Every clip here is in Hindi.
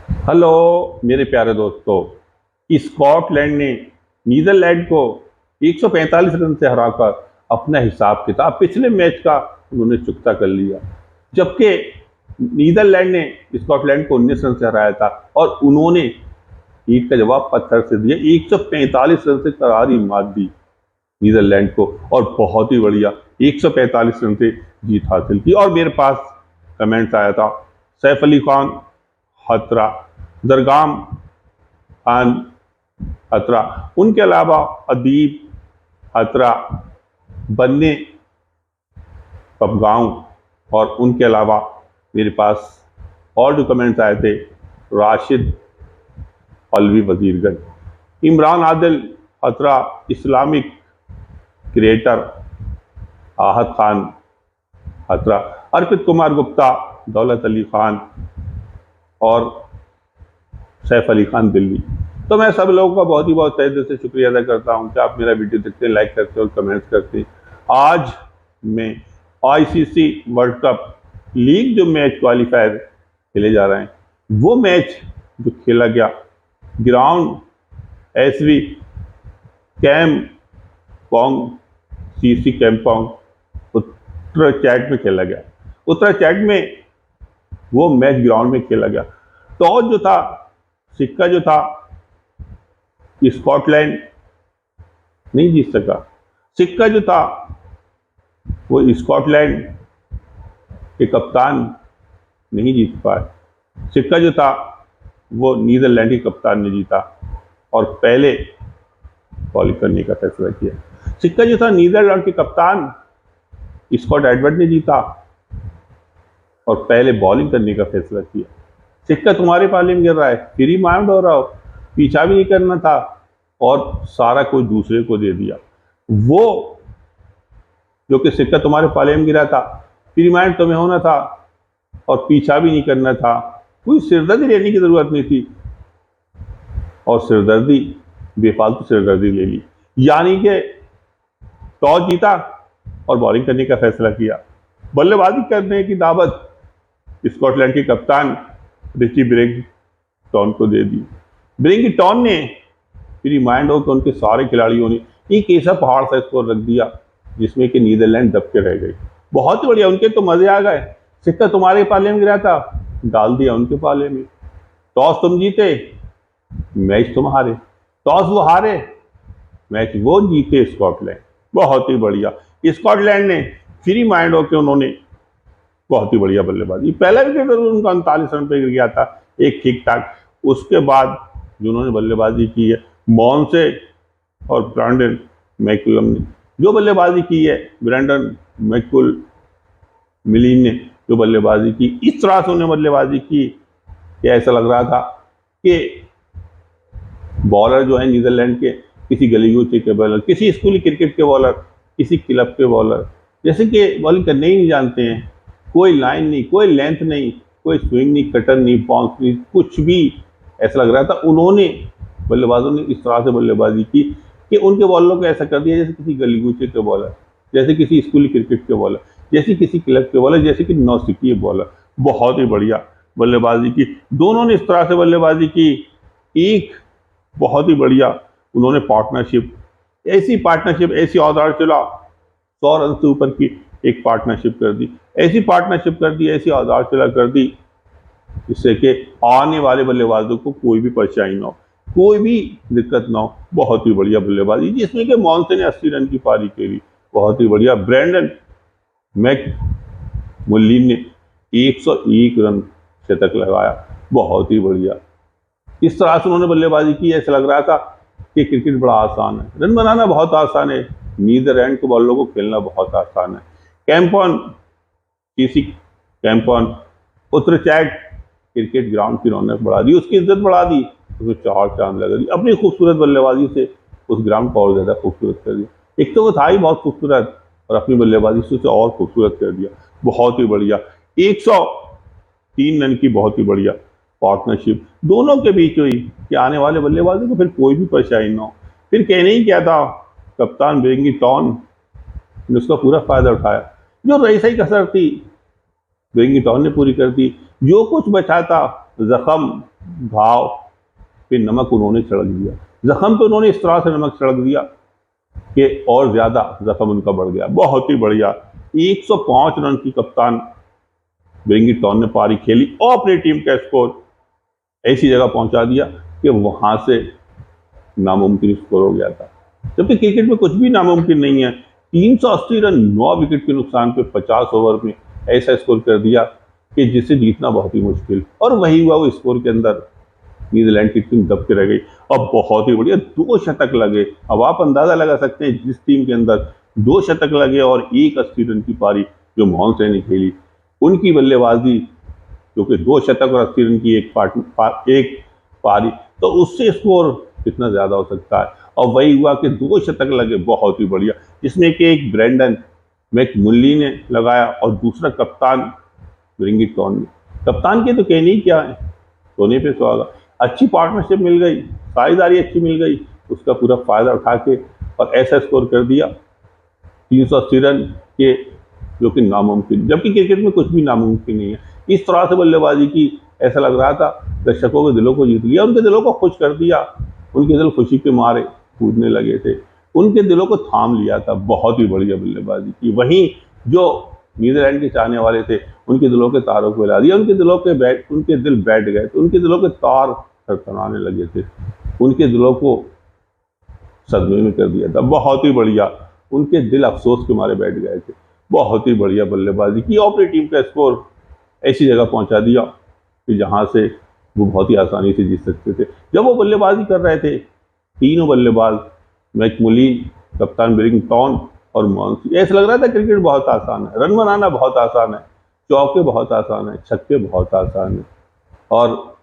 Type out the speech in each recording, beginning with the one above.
हेलो मेरे प्यारे दोस्तों। स्कॉटलैंड ने नीदरलैंड को 145 रन से हराकर अपना हिसाब किताब पिछले मैच का उन्होंने चुकता कर लिया, जबकि नीदरलैंड ने स्कॉटलैंड को 19 रन से हराया था और उन्होंने ईंट का जवाब पत्थर से दिया। 145 रन से करारी मात दी नीदरलैंड को और बहुत ही बढ़िया 145 रन से जीत हासिल की। और मेरे पास कमेंट्स आया था, सैफ अली खान खतरा, दरगाम खान खतरा, उनके अलावा अदीब खतरा, बन्ने पपगांव, और उनके अलावा मेरे पास और जो कमेंट्स आए थे, राशिद अलवी वजीरगंज, इमरान आदिल खतरा, इस्लामिक क्रिएटर आहत खान खतरा, अर्पित कुमार गुप्ता, दौलत अली खान और सैफ अली खान दिल्ली। तो मैं सब लोगों का बहुत ही बहुत तहे दिल से शुक्रिया अदा करता हूं कि आप मेरा वीडियो देखते हैं, लाइक करते हैं और कमेंट्स करते हैं। आज मैं आईसीसी वर्ल्ड कप लीग जो मैच क्वालिफायर खेले जा रहे हैं, वो मैच जो खेला गया ग्राउंड एसवी कैम्पोंग, सीसी कैम्पोंग उत्तराखंड में खेला गया। उत्तराखंड में वो मैच ग्राउंड में खेला गया। टॉस जो था, सिक्का जो था, स्कॉटलैंड नहीं जीत सका। सिक्का जो था वो स्कॉटलैंड के कप्तान नहीं जीत पाए। सिक्का जो था वो नीदरलैंड के कप्तान ने जीता और पहले बॉलिंग करने का फैसला किया। सिक्का जो था नीदरलैंड के कप्तान स्कॉट एडवर्ड ने जीता और पहले बॉलिंग करने का फैसला किया। सिक्का तुम्हारे पाले में गिर रहा है, फ्री माइंड हो रहा हो, पीछा भी नहीं करना था और सारा कुछ दूसरे को दे दिया। वो जो कि सिक्का तुम्हारे पाले में गिरा था, फ्री माइंड तुम्हें होना था और पीछा भी नहीं करना था, कोई सिरदर्दी लेने की जरूरत नहीं थी और सिरदर्दी, बेफालतू सिरदर्दी ले ली। यानी कि टॉस जीता और बॉलिंग करने का फैसला किया। बल्लेबाजी करने की दावत स्कॉटलैंड के कप्तान रिची ब्रिंगटॉन को दे दी। ब्रिंगटॉन ने फ्री माइंड होकर उनके सारे खिलाड़ियों ने एक ऐसा पहाड़ सा स्कोर रख दिया जिसमें कि नीदरलैंड दब के रह गई। बहुत ही बढ़िया, उनके तो मजे आ गए। सिक्का तुम्हारे पाले में गिरा था, डाल दिया उनके पाले में। टॉस तुम जीते, मैच तुम हारे। टॉस वो हारे, मैच वो जीते स्कॉटलैंड। बहुत ही बढ़िया, स्कॉटलैंड ने फ्री माइंड होकर उन्होंने बहुत ही बढ़िया बल्लेबाजी। पहला विकेट जरूर उनका 39 रन पे गिर गया था, एक ठीक ठाक। उसके बाद जो उन्होंने बल्लेबाजी की है मॉन्से और ब्रांडन मैकुलम ने जो बल्लेबाजी की है, ब्रांडन मैकुल मिलीन ने जो बल्लेबाजी की, इस तरह से उन्होंने बल्लेबाजी की कि ऐसा लग रहा था कि बॉलर जो है नीदरलैंड के किसी गली गुची के बॉलर, किसी स्कूली क्रिकेट के बॉलर, किसी क्लब के बॉलर, जैसे कि बॉलिंग करने ही नहीं जानते हैं। कोई लाइन नहीं, कोई लेंथ नहीं, कोई स्विंग नहीं, कटर नहीं, बाउंस नहीं, कुछ भी। ऐसा लग रहा था उन्होंने, बल्लेबाजों ने इस तरह से बल्लेबाजी की कि उनके बॉलरों को ऐसा कर दिया जैसे किसी गली गुचे के बॉलर, जैसे किसी स्कूली क्रिकेट के बॉलर, जैसे किसी क्लब के बॉलर, जैसे कि नौसिखिए बॉलर। बहुत ही बढ़िया बल्लेबाजी की दोनों ने, इस तरह से बल्लेबाजी की। एक बहुत ही बढ़िया उन्होंने पार्टनरशिप, ऐसी औजार चला, 100 रन से ऊपर की एक पार्टनरशिप कर दी, ऐसी पार्टनरशिप कर दी, ऐसी औजार चला कर दी जिससे कि आने वाले बल्लेबाजों को कोई भी परेशानी ना हो, कोई भी दिक्कत ना हो। बहुत ही बढ़िया बल्लेबाजी, जिसमें कि मॉन्से ने 80 रन की पारी खेली। बहुत ही बढ़िया, ब्रैंडन मैक मुल्लिन ने 101 रन शतक लगाया। बहुत ही बढ़िया, इस तरह से उन्होंने बल्लेबाजी की, ऐसा लग रहा था कि क्रिकेट बड़ा आसान है, रन बनाना बहुत आसान है, नीदरलैंड के बॉलों को खेलना बहुत आसान है। कैम्पॉन, किसी कैम्पॉन उत्तराखंड क्रिकेट ग्राउंड की रौनक बढ़ा दी, उसकी इज्जत बढ़ा दी, उसमें 4 चांद लगा दी। अपनी खूबसूरत बल्लेबाजी से उस ग्राउंड को और ज्यादा खूबसूरत कर दिया। एक तो वो था ही बहुत खूबसूरत और अपनी बल्लेबाजी से उसे और खूबसूरत कर दिया। बहुत ही बढ़िया, 103 रन की बहुत ही बढ़िया पार्टनरशिप दोनों के बीच हुई कि आने वाले बल्लेबाजों को फिर कोई भी परेशानी ना हो। फिर कहने ही क्या था, कप्तान ब्रिंगटॉन ने उसका पूरा फायदा उठाया। जो रही सही कसर थी ब्रिंगटॉन ने पूरी कर दी। जो कुछ बचा था, जख्म घाव पे नमक उन्होंने छिड़क दिया, जख्म पे उन्होंने इस तरह से नमक छिड़क दिया कि और ज्यादा जख्म उनका बढ़ गया। बहुत ही बढ़िया 105 रन की कप्तान बेरिंगटन ने पारी खेली और अपनी टीम का स्कोर ऐसी जगह पहुंचा दिया कि वहां से नामुमकिन स्कोर हो गया था। जबकि क्रिकेट में कुछ भी नामुमकिन नहीं है। 380 रन 9 विकेट के नुकसान पे 50 ओवर में ऐसा स्कोर कर दिया कि जिसे जीतना बहुत ही मुश्किल, और वही हुआ। वो स्कोर के अंदर न्यूजीलैंड की टीम दब के रह गई और बहुत ही बढ़िया 2 शतक लगे। अब आप अंदाजा लगा सकते हैं जिस टीम के अंदर 2 शतक लगे और 180 रन की पारी जो मोहन सैन ने खेली, उनकी बल्लेबाजी क्योंकि 2 शतक और 80 रन की एक पारी, तो उससे स्कोर कितना ज्यादा हो सकता है। और वही हुआ कि 2 शतक लगे, बहुत ही बढ़िया, जिसमें कि एक ब्रेंडन मैकमुल्ली ने लगाया और दूसरा कप्तान बेरिंगटन ने। कप्तान के तो कहने ही क्या है, सोने पे सुहागा। अच्छी पार्टनरशिप मिल गई, साझेदारी अच्छी मिल गई, उसका पूरा फायदा उठा के और ऐसा स्कोर कर दिया 380 रन के, जो कि नामुमकिन, जबकि क्रिकेट में कुछ भी नामुमकिन नहीं है। इस तरह से बल्लेबाजी की, ऐसा लग रहा था दर्शकों के दिलों को जीत लिया, उनके दिलों को खुश कर दिया। उनके दिल खुशी के मारे कूदने लगे थे, उनके दिलों को थाम लिया था। बहुत ही बढ़िया बल्लेबाजी की। वहीं जो न्यूजीलैंड के चाहने वाले थे, उनके दिलों के तारों को हिला दिया, उनके दिल बैठ गए थे, उनके दिलों के तार थरथराने लगे थे, उनके दिलों को सदमे में कर दिया था। बहुत ही बढ़िया, उनके दिल अफसोस के मारे बैठ गए थे। बहुत ही बढ़िया बल्लेबाजी की और अपनी टीम का स्कोर ऐसी जगह पहुंचा दिया कि जहां से वो बहुत ही आसानी से जीत सकते थे। जब वो बल्लेबाजी कर रहे थे, तीनों बल्लेबाज मैकमुली, कप्तान बेरिंगटन और मोहन सिंह, ऐसा लग रहा था क्रिकेट बहुत आसान है, रन बनाना बहुत आसान है, चौके बहुत आसान है, छक्के बहुत आसान है, और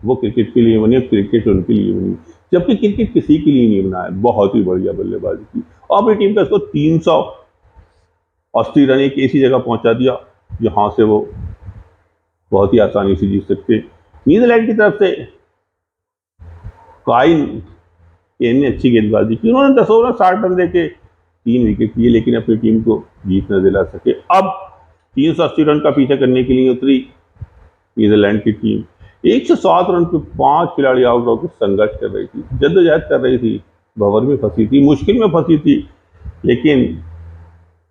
वो क्रिकेट के लिए बनी, क्रिकेट उनके लिए बनी, जबकि क्रिकेट किसी के लिए नहीं बना है। बहुत ही बढ़िया बल्लेबाजी की और अपनी टीम का स्कोर 380 रन एक ऐसी जगह पहुंचा दिया जहां से वो बहुत ही आसानी से जीत सकते। न्यूजीलैंड की तरफ से काइन केन ने अच्छी गेंदबाजी की, उन्होंने 10 ओवर 60 रन देके 3 विकेट लिए, लेकिन अपनी टीम को जीत न दिला सके। अब 380 रन का पीछा करने के लिए उतरी न्यूजीलैंड की टीम। 107 रन पे 5 खिलाड़ी आउट होकर संघर्ष कर रही थी, जद्दोजहद कर रही थी, भंवर में फंसी थी, मुश्किल में फंसी थी, लेकिन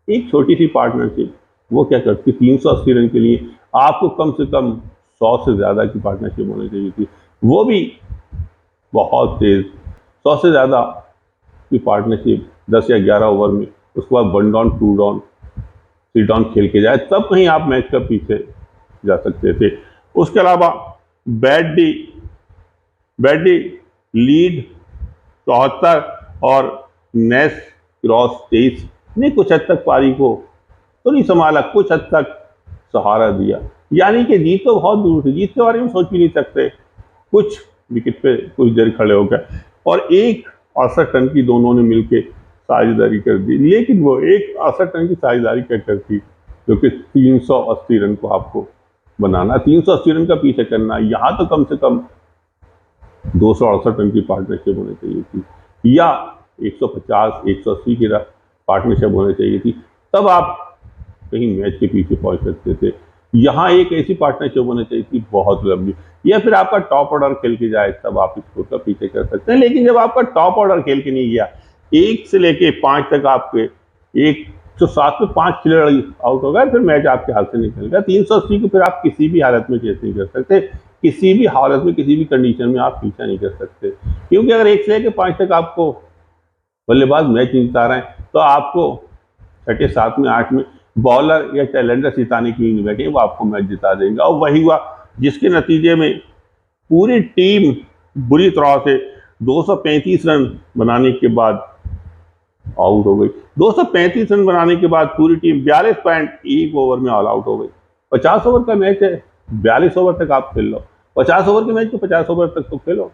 एक छोटी सी पार्टनरशिप वो क्या करती, 380 रन के लिए आपको कम से कम 100 से ज्यादा की पार्टनरशिप होनी चाहिए थी, वो भी बहुत तेज। 100 से ज्यादा की पार्टनरशिप 10 या 11 ओवर में, उसके बाद 1 डाउन 2 डाउन 3 डाउन खेल के जाए, तब कहीं आप मैच का पीछे जा सकते थे। उसके अलावा बैडी लीड 74 और नेस क्रॉस 23 ने कुछ हद तक पारी को तो नहीं संभाला, कुछ हद तक सहारा दिया। यानी कि जीत तो बहुत दूर थी, जीत के बारे में सोच भी नहीं सकते, कुछ विकेट पे कुछ देर खड़े हो गए और एक 68 रन की दोनों ने मिलकर साझेदारी कर दी। लेकिन वो एक 68 रन की साझेदारी क्या करती, क्योंकि 380 रन को आपको बनाना, 380 रन का पीछे करना, यहाँ तो कम से कम 268 रन की पार्टनरशिप होनी चाहिए थी, या 150 180 की पार्टनरशिप होनी चाहिए थी, तब आप कहीं मैच के पीछे पहुंच सकते थे। यहाँ एक ऐसी पार्टनरशिप होनी चाहिए थी बहुत लंबी, या फिर आपका टॉप ऑर्डर खेल के जाए तब आप स्कोर का पीछे कर सकते हैं। लेकिन जब आपका टॉप ऑर्डर खेल के नहीं गया, 1 से लेके 5 तक आपके 107 में 5 खिलाड़ी आउट हो गए, फिर मैच आपके हाथ से निकल गया। 380 को फिर आप किसी भी हालत में चेस नहीं कर सकते, किसी भी हालत में किसी भी कंडीशन में आप पीछा नहीं कर सकते, क्योंकि अगर 1 से लेके 5 तक आपको बल्लेबाज मैच नहीं जिता रहे हैं, तो आपको 6, 7 में 8 में बॉलर या टैलेंडर सिताने की नहीं बैठे, वो आपको मैच जिता देंगे। और वही हुआ, जिसके नतीजे में पूरी टीम बुरी तरह से 235 रन बनाने के बाद आउट हो गई। 235 रन बनाने के बाद पूरी टीम 42.1 ओवर में ऑल आउट हो गई। 50 ओवर का मैच है, 42 ओवर तक आप खेल लो, 50 ओवर के मैच को 50 ओवर तक तो खेलो,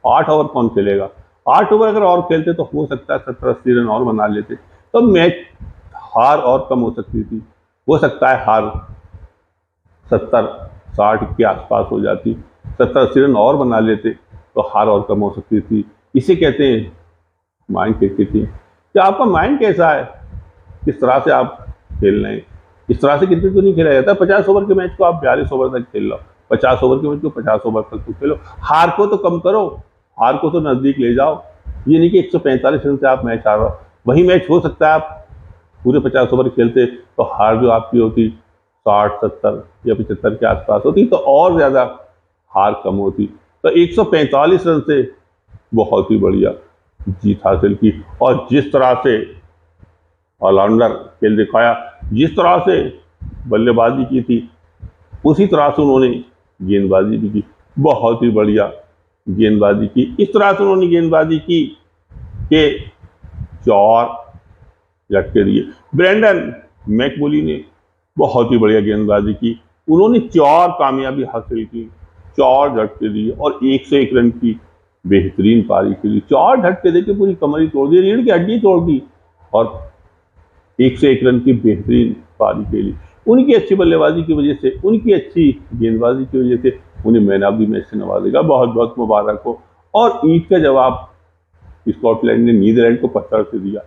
8 ओवर कौन खेलेगा? 8 ओवर अगर और खेलते तो हो सकता है 70-80 रन और बना लेते, तो मैच हार और कम हो सकती थी। हो सकता है हार 70-60 के आसपास हो जाती, 70-80 रन और बना लेते तो हार और कम हो सकती थी। इसे कहते हैं माइंड क्रिकेटिंग। क्या आपका माइंड कैसा है, किस तरह से आप खेल रहे हैं? इस तरह से क्रिकेट तो नहीं खेला जाता। 50 ओवर के मैच को आप 42 ओवर तक खेल लो, 50 ओवर के मैच को 50 ओवर तक तो खेलो, हार को तो कम करो, हार को तो नजदीक ले जाओ। ये नहीं कि 145 रन से आप मैच हार रहे हो। वही मैच हो सकता है आप पूरे 50 ओवर खेलते तो हार जो आपकी होती 60, 70 या 75 के आसपास होती, तो और ज्यादा हार कम होती। तो 145 रन से बहुत ही बढ़िया जीत हासिल की। और जिस तरह से ऑलराउंडर खेल दिखाया, जिस तरह से बल्लेबाजी की थी, उसी तरह से उन्होंने गेंदबाजी भी की, बहुत ही बढ़िया गेंदबाजी की। इस तरह से उन्होंने गेंदबाजी की कि 4 झटके दिए। ब्रेंडन मैकमूली ने बहुत ही बढ़िया गेंदबाजी की, उन्होंने 4 कामयाबी हासिल की, 4 झटके दिए और 101 रन की बेहतरीन पारी खेली। 4 झटके देके पूरी कमर ही तोड़ दी, रीढ़ की हड्डी तोड़ दी और 101 रन की बेहतरीन पारी खेली। उनकी अच्छी बल्लेबाजी की वजह से, उनकी अच्छी गेंदबाजी की वजह से उन्हें मैन ऑफ द मैच से नवाजेगा। बहुत बहुत मुबारक हो। और ईद का जवाब स्कॉटलैंड ने नीदरलैंड को पत्थर से दिया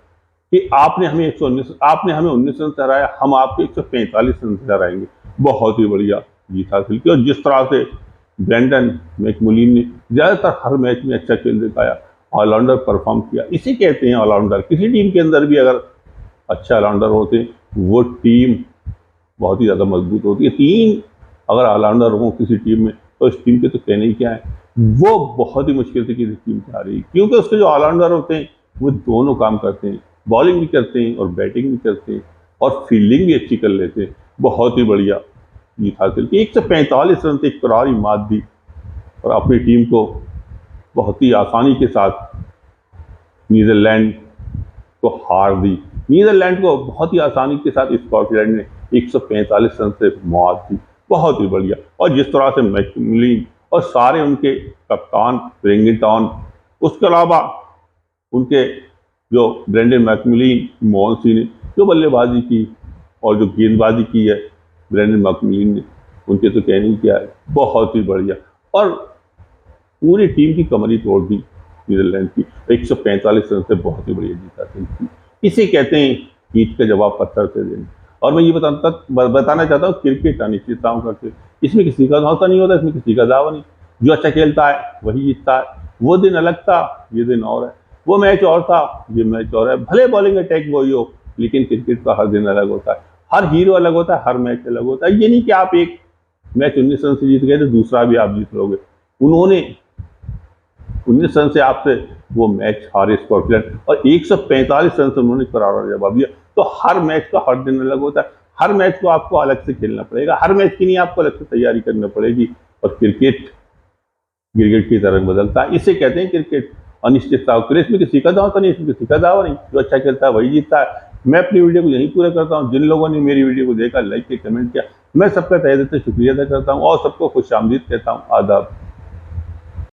कि आपने हमें 19 रन से हराया, हम आपको 145 रन से हराएंगे। बहुत ही बढ़िया जीत हासिल की। और जिस तरह से ब्रेंडन मैकमूलिन ने ज्यादातर हर मैच में अच्छा खेल दिखाया, ऑलराउंडर परफॉर्म किया, इसे कहते हैं ऑलराउंडर। किसी टीम के अंदर भी अगर अच्छा ऑलराउंडर होते वो टीम बहुत ही ज्यादा मजबूत होती है। 3 अगर ऑलराउंडर हो किसी टीम में तो इस टीम के तो कहने ही क्या है, वो बहुत ही मुश्किल से किसी टीम से हारेगी, क्योंकि उसके जो ऑलराउंडर होते हैं वो दोनों काम करते हैं, बॉलिंग भी करते हैं और बैटिंग भी करते हैं और फील्डिंग भी अच्छी कर लेते हैं। बहुत ही बढ़िया जीत हासिल की। 145 रन से एक करारी मात दी और अपनी टीम को बहुत ही आसानी के साथ नीदरलैंड को हार दी। नीदरलैंड को बहुत ही आसानी के साथ स्कॉटलैंड ने 145 रन से मात दी। बहुत ही बढ़िया। और जिस तरह से मैकमूलिन और सारे उनके कप्तान रिंगिटन, उसके अलावा उनके जो ब्रेंडन मैकमूलिन, मोहन सिंह ने जो बल्लेबाजी की और जो गेंदबाजी की है ब्रेंडन मैकमूलिन ने, उनके तो कहने ही क्या है, बहुत ही बढ़िया। और पूरी टीम की कमर ही तोड़ दी नीदरलैंड की। 145 रन से बहुत ही बढ़िया जीत हासिल की। इसे कहते हैं ईद का जवाब पत्थर से देना। और मैं ये बताना चाहता हूँ, क्रिकेट अनिश्चितताओं का खेल, इसमें किसी का धौंसा नहीं होता, इसमें किसी का दावा नहीं। जो अच्छा खेलता है वही जीतता है। वो दिन अलग था, ये दिन और है। वो मैच और था, ये मैच और है। भले बॉलिंग अटैक वही हो, लेकिन क्रिकेट का हर दिन अलग होता है, हर हीरो अलग होता है, हर मैच अलग होता है। ये नहीं कि आप एक मैच 19 रन से जीत गए तो दूसरा भी आप जीत लोगे। उन्होंने 19 रन से आपसे वो मैच हारे स्कॉटलैंड और 145 रन से उन्होंने करारा जवाब दिया। तो हर मैच का हर दिन अलग होता है, हर मैच को आपको अलग से खेलना पड़ेगा, हर मैच की नहीं आपको अलग से तैयारी करनी पड़ेगी। और क्रिकेट की तरह बदलता है, इसे कहते हैं क्रिकेट अनिश्चितता। इसमें किसी का दावा नहीं, इसमें किसी का दावा नहीं, जो अच्छा खेलता है वही जीतता है। मैं अपनी वीडियो को यहीं पूरा करता हूँ। जिन लोगों ने मेरी वीडियो को देखा, लाइक किया, कमेंट किया, मैं सबका तहे दिल से शुक्रिया अदा करता हूँ और सबको खुश आमदीद कहता हूँ। आदाब।